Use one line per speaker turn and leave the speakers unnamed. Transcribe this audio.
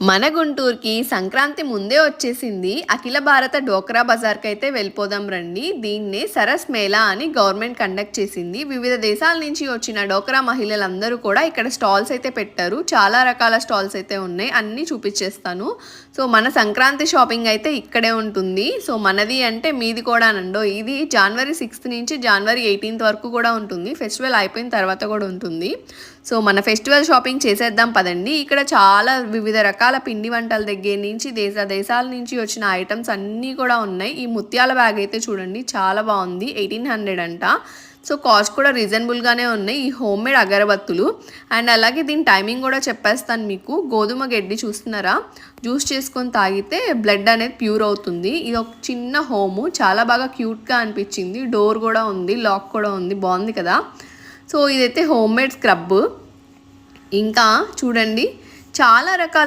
మన గుంటూరుకి సంక్రాంతి ముందే వచ్చేసింది. అఖిల భారత డోక్రా బజార్‌కి అయితే వెళ్ళిపోదాం రండి. దీన్నే సరస్ మేళా అని గవర్నమెంట్ కండక్ట్ చేసింది. వివిధ దేశాల నుంచి వచ్చిన డోక్రా మహిళలందరూ కూడా ఇక్కడ స్టాల్స్ అయితే పెట్టారు. చాలా రకాల స్టాల్స్ అయితే ఉన్నాయి. అన్నీ చూపించేస్తాను. సో మన సంక్రాంతి షాపింగ్ అయితే ఇక్కడే ఉంటుంది. సో మనది అంటే మీది కూడానండో. ఇది జనవరి 6 నుంచి జనవరి 18 వరకు కూడా ఉంటుంది. ఫెస్టివల్ అయిపోయిన తర్వాత కూడా ఉంటుంది. సో మన ఫెస్టివల్ షాపింగ్ చేసేద్దాం పదండి. ఇక్కడ చాలా వివిధ రకాల పిండి వంటల దగ్గర నుంచి దేశాల నుంచి వచ్చిన ఐటమ్స్ అన్నీ కూడా ఉన్నాయి. ఈ ముత్యాల బ్యాగ్ అయితే చూడండి చాలా బాగుంది. 1800 అంట. సో కాస్ట్ కూడా రీజనబుల్గానే ఉన్నాయి. ఈ హోమ్ మేడ్ అగరబత్తులు అండ్ అలాగే దీని టైమింగ్ కూడా చెప్పేస్తాను మీకు. గోధుమ గడ్డి చూస్తున్నారా, జ్యూస్ చేసుకొని తాగితే బ్లడ్ అనేది ప్యూర్ అవుతుంది. ఇది ఒక చిన్న హోము, చాలా బాగా క్యూట్గా అనిపించింది. డోర్ కూడా ఉంది, లాక్ కూడా ఉంది, బాగుంది కదా. సో ఇదైతే హోమ్ మేడ్ స్క్రబ్. ఇంకా చూడండి చాలా రకాల